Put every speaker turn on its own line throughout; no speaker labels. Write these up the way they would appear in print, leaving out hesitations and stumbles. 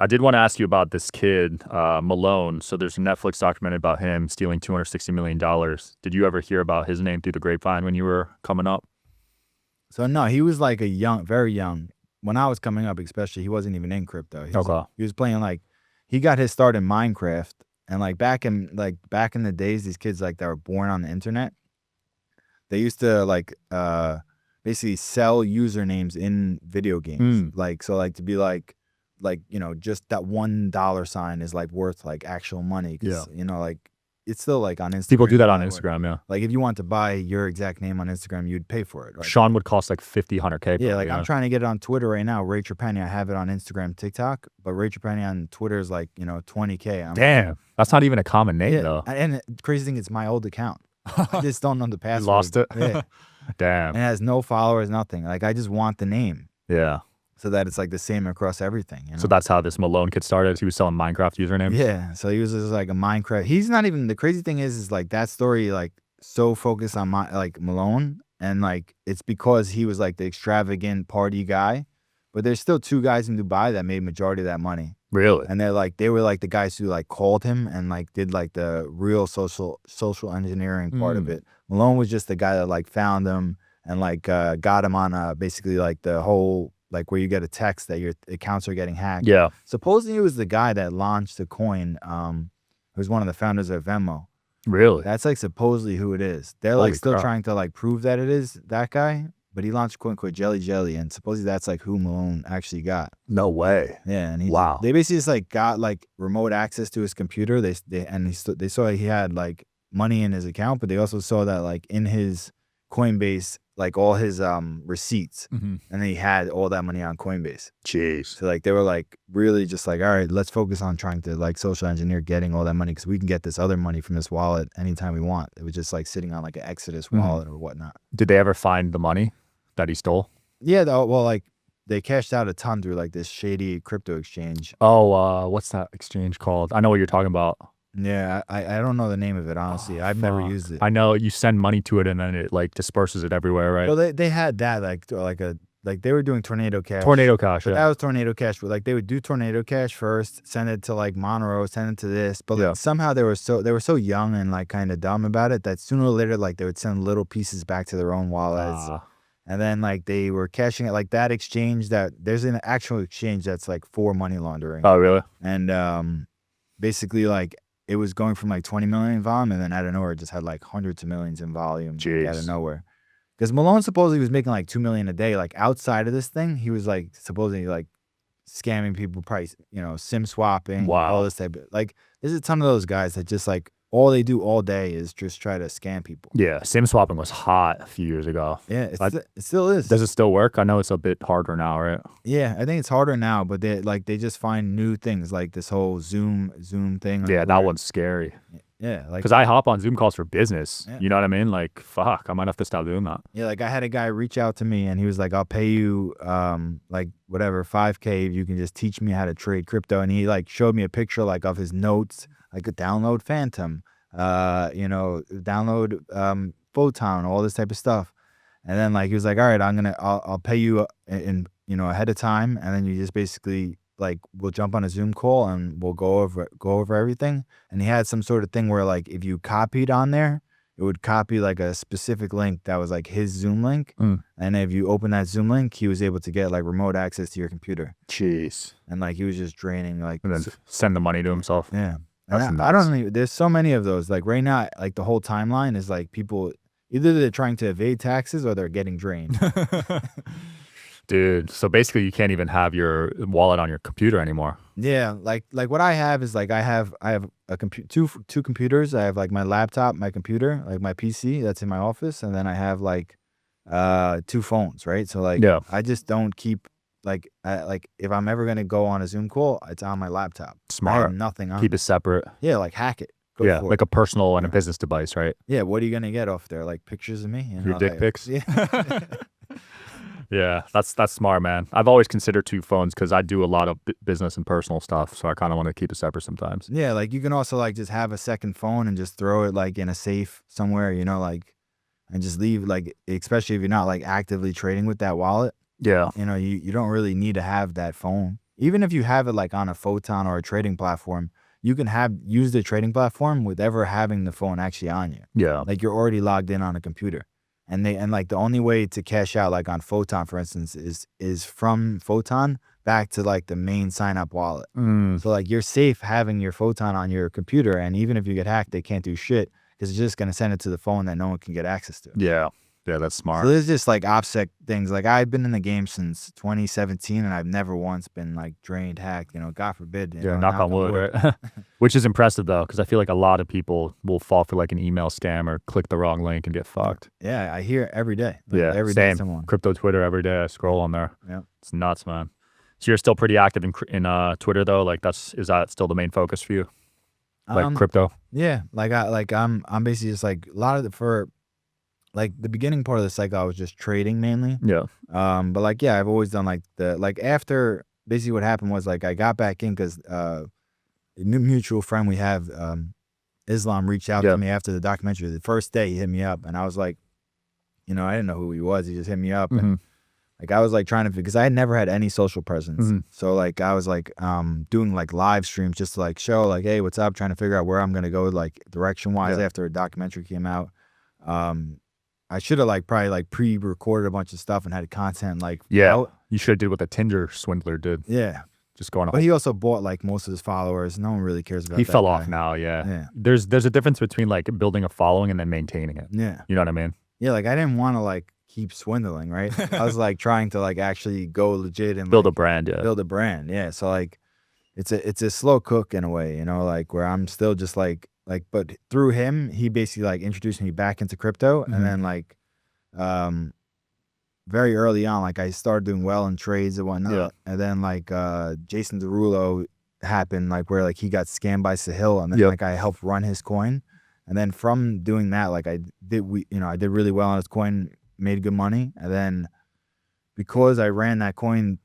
I did want to ask you about this kid, Malone. So there's a Netflix documentary about him stealing $260 million. Did you ever hear about his name through the grapevine when you were coming up?
So no, he was like very young. When I was coming up, especially, he wasn't even in crypto.
Okay.
He was playing like, he got his start in Minecraft, and like back in the days, these kids like that were born on the internet, they used to like basically sell usernames in video games. Like so, like to be like just that $1 sign is like worth like actual money.
Yeah.
Like it's still like on Instagram.
People do that on Instagram, yeah.
Like if you want to buy your exact name on Instagram, you'd pay for it. Right?
Sean would cost like 50, 100K.
Yeah, like I'm trying to get it on Twitter right now. Ray Trapani, I have it on Instagram, TikTok, but Ray Trapani on Twitter is like, 20K.
Damn, that's not even a common name though.
And the crazy thing, it's my old account. I just don't know the password.
You lost it?
Yeah.
Damn.
And it has no followers, nothing. Like I just want the name.
Yeah.
So that it's like the same across everything.
So that's how this Malone kid started. He was selling Minecraft usernames.
Yeah. So he was just like a Minecraft. He's not even, the crazy thing is like that story like so focused on like Malone, and like it's because he was like the extravagant party guy. But there's still two guys in Dubai that made majority of that money.
Really?
And they were like the guys who like called him and like did like the real social engineering part of it. Malone was just the guy that like found him and like got him on basically like the whole, like where you get a text that your accounts are getting hacked.
Yeah.
Supposedly he was the guy that launched the coin, who's one of the founders of Venmo.
Really?
That's like supposedly who it is. They're
Holy
like still
crap.
trying to like prove that it is that guy, but he launched a coin called Jelly, and supposedly that's like who Malone actually got.
No way.
Yeah, and they basically just like got like remote access to his computer. They saw he had like money in his account, but they also saw that like in his Coinbase, like all his receipts, and then he had all that money on Coinbase.
Jeez.
So like they were like really just like, all right, let's focus on trying to like social engineer getting all that money, because we can get this other money from this wallet anytime we want. It was just like sitting on like an Exodus wallet or whatnot.
Did they ever find the money that he stole?
Yeah, well, like they cashed out a ton through like this shady crypto exchange.
Oh, what's that exchange called? I know what you're talking about.
Yeah, I don't know the name of it, honestly. I've never used it.
I know you send money to it and then it like disperses it everywhere, right?
Well, they had that like they were doing Tornado Cash.
Tornado Cash,
but
yeah.
that was Tornado Cash. But like they would do Tornado Cash first, send it to like Monero, send it to this. But like, somehow they were so young and like kind of dumb about it that sooner or later like they would send little pieces back to their own wallets. And then like they were cashing it, like that exchange, that there's an actual exchange that's like for money laundering.
Oh, really?
And basically like it was going from like 20 million in volume, and then out of nowhere it just had like hundreds of millions in volume.
Jeez.
Out of nowhere. Because Malone supposedly was making like 2 million a day. Like outside of this thing, he was like supposedly like scamming people, price, SIM swapping, all this type of, like there's a ton of those guys that just like all they do all day is just try to scam people.
Yeah, SIM swapping was hot a few years ago.
Yeah, it still is.
Does it still work? I know it's a bit harder now, right?
Yeah, I think it's harder now, but they just find new things like this whole Zoom thing.
Yeah, that one's scary.
Yeah, like
because I hop on Zoom calls for business.
Yeah.
You know what I mean? Like, fuck, I might have to stop doing that.
Yeah, like I had a guy reach out to me and he was like, "I'll pay you like whatever 5K if you can just teach me how to trade crypto." And he like showed me a picture like of his notes, like a download Phantom, download Photon, all this type of stuff. And then like he was like, "All right, I'll pay you in ahead of time, and then you just basically like we'll jump on a Zoom call and we'll go over everything." And he had some sort of thing where like if you copied on there, it would copy like a specific link that was like his Zoom link. And if you open that Zoom link, he was able to get like remote access to your computer.
Jeez.
And like he was just draining like,
and then send the money to himself.
Yeah.
And
I don't know. There's so many of those. Like right now, like the whole timeline is like people either they're trying to evade taxes or they're getting drained.
Dude, so basically you can't even have your wallet on your computer anymore.
Yeah, like what I have is like I have a two computers. I have like my laptop, my computer, like my PC that's in my office, and then I have like 2 phones, right? So like I just don't keep like if I'm ever gonna go on a Zoom call, it's on my laptop.
Smart.
I have nothing on.
Keep it separate.
Yeah, like hack it.
Yeah, like a personal and a business device, right?
Yeah, what are you gonna get off there? Like pictures of me?
Your dick pics?
Yeah.
Yeah, that's smart, man. I've always considered 2 phones because I do a lot of business and personal stuff, so I kind of want to keep it separate sometimes.
Yeah, like you can also like just have a second phone and just throw it like in a safe somewhere, like, and just leave, like, especially if you're not like actively trading with that wallet.
Yeah.
You don't really need to have that phone. even if you have it like on a photon or a trading platform, you can use the trading platform without having the phone actually on you.
Yeah.
Like you're already logged in on a computer. And like the only way to cash out like on Photon, for instance, is from Photon back to like the main sign up wallet. So like you're safe having your Photon on your computer, and even if you get hacked, they can't do shit because it's just gonna send it to the phone that no one can get access to.
Yeah. Yeah, that's
So
smart.
there's just like OPSEC things. Like I've been in the game since 2017, and I've never once been like drained, hacked. You know, God forbid. You
Yeah,
know,
knock on wood, right? Which is impressive though, because I feel like a lot of people will fall for like an email scam or click the wrong link and get fucked.
Yeah, I hear it every day. Like
Yeah,
every day
same.
someone.
Crypto Twitter every day. I scroll on there.
Yeah.
It's nuts, man. So you're still pretty active in Twitter though. Like is that still the main focus for you? Like crypto?
Yeah, I'm basically just like a lot of for like the beginning part of the cycle I was just trading mainly.
Yeah.
But like yeah, I've always done like after basically what happened was like I got back in because a new mutual friend we have, Islam, reached out to me after the documentary. The first day he hit me up and I was like, you know, I didn't know who he was. He just hit me up and like I was like trying to, because I had never had any social presence. So like I was like doing like live streams just to like show like, hey, what's up? Trying to figure out where I'm gonna go like direction wise after a documentary came out. I should have like probably like pre-recorded a bunch of stuff and had content like out.
You should have did what the Tinder swindler did.
Yeah.
Just going.
But he also bought like most of his followers. No one really cares about.
He
that
fell
guy.
off now. Yeah. There's a difference between like building a following and then maintaining it.
Yeah.
You know what I mean?
Yeah. Like I didn't want to like keep swindling, right? I was like trying to like actually go legit and
build
like,
a brand. Yeah.
Build a brand. Yeah. So like it's a slow cook in a way, you know, like where I'm still just like, but through him, he basically like introduced me back into crypto. And then like, very early on, like I started doing well in trades and whatnot.
Yeah.
And then like Jason Derulo happened, like where like he got scammed by Sahil, and then like I helped run his coin. And then from doing that, like I did really well on his coin, made good money. And then because I ran that coin,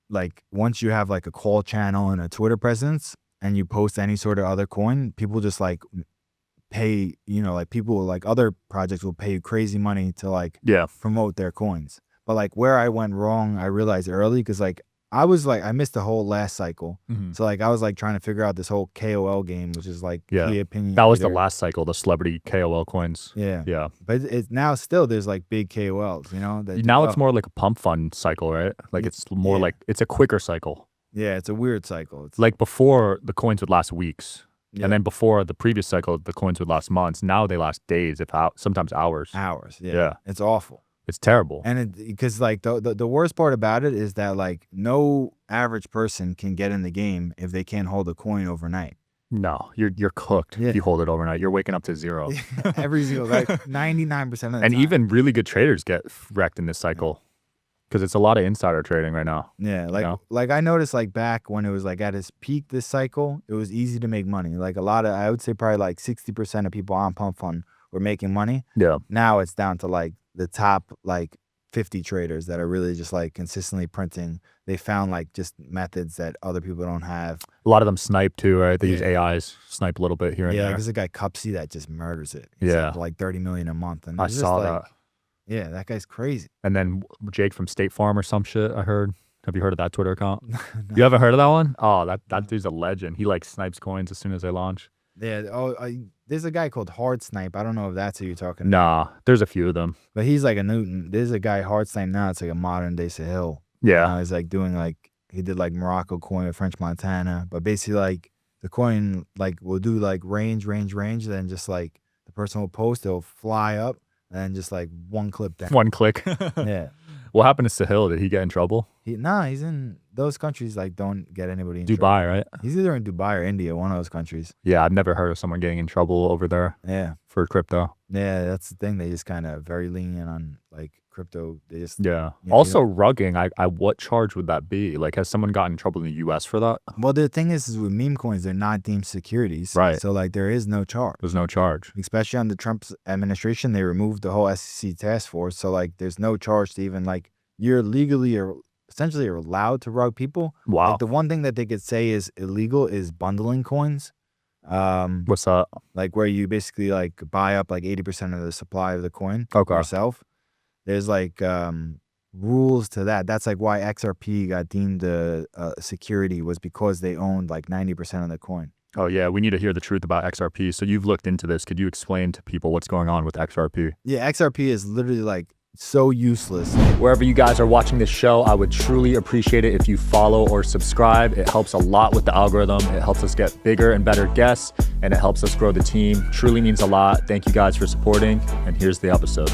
like once you have like a call channel and a Twitter presence and you post any sort of other coin, people just like pay, you know, like people like other projects will pay you crazy money to like promote their coins. But like where I went wrong, I realized early because like I missed the whole last cycle. So like I was like trying to figure out this whole KOL game, which is like key opinion.
That was the last cycle, the celebrity KOL coins.
Yeah. But it's now still there's like big KOLs, you know.
Now it's more like a pump fund cycle, right? Like it's more like it's a quicker cycle.
Yeah, it's a weird cycle. It's
like before the coins would last weeks. And then before the previous cycle, the coins would last months. Now they last days, sometimes hours.
Yeah. It's awful.
It's terrible.
And because like the worst part about it is that like no average person can get in the game if they can't hold a coin overnight.
No, you're cooked if you hold it overnight. You're waking up to zero.
Every single, like 99% of the time.
And even really good traders get wrecked in this cycle. Because it's a lot of insider trading right now.
Yeah, like I noticed like back when it was like at its peak this cycle, it was easy to make money. Like I would say probably like 60% of people on Pump Fund were making money.
Yeah.
Now it's down to like the top like 50 traders that are really just like consistently printing. They found like just methods that other people don't have.
A lot of them snipe too, right? They use AIs, snipe a little bit here and there.
Yeah, there's a guy Cupsy that just murders it. He's up to like 30 million a month. And
I saw that.
Yeah, that guy's crazy.
And then Jake from State Farm or some shit, I heard. Have you heard of that Twitter account? No. You haven't heard of that one? Oh, that dude's a legend. He like snipes coins as soon as they launch.
Yeah. There's a guy called Hard Snipe. I don't know if that's who you're talking about.
Nah, there's a few of them.
But he's like a Newton. There's a guy, Hard Snipe now. It's like a modern day Sahil.
Yeah.
He's like doing like, he did like Morocco coin with French Montana. But basically like the coin like will do like range. Then just like the person will post, it'll fly up. And just like one clip down.
One click.
Yeah.
What happened to Sahil? Did he get in trouble?
He's in those countries like don't get anybody in
Dubai,
trouble.
Right?
He's either in Dubai or India, one of those countries.
Yeah, I've never heard of someone getting in trouble over there.
Yeah.
For crypto.
Yeah, that's the thing. They just kind of very lenient on like crypto. They just
Also rugging. I what charge would that be? Like, has someone gotten in trouble in the U.S. for that?
Well, the thing is with meme coins, they're not deemed securities.
Right.
So like there is no charge.
There's no charge.
Especially on the Trump administration, they removed the whole SEC task force. So like there's no charge to even like you're legally or essentially are allowed to rug people.
Wow.
Like the one thing that they could say is illegal is bundling coins.
What's that?
Like where you basically like buy up like 80% of the supply of the coin
Okay.
yourself. There's like rules to that. That's like why XRP got deemed a security, was because they owned like 90% of the coin.
Oh yeah, we need to hear the truth about XRP. So you've looked into this. Could you explain to people what's going on with XRP?
Yeah, XRP is literally like so useless.
Wherever you guys are watching this show, I would truly appreciate it if you follow or subscribe. It helps a lot with the algorithm. It helps us get bigger and better guests, and it helps us grow the team. Truly means a lot. Thank you guys for supporting, and here's the episode.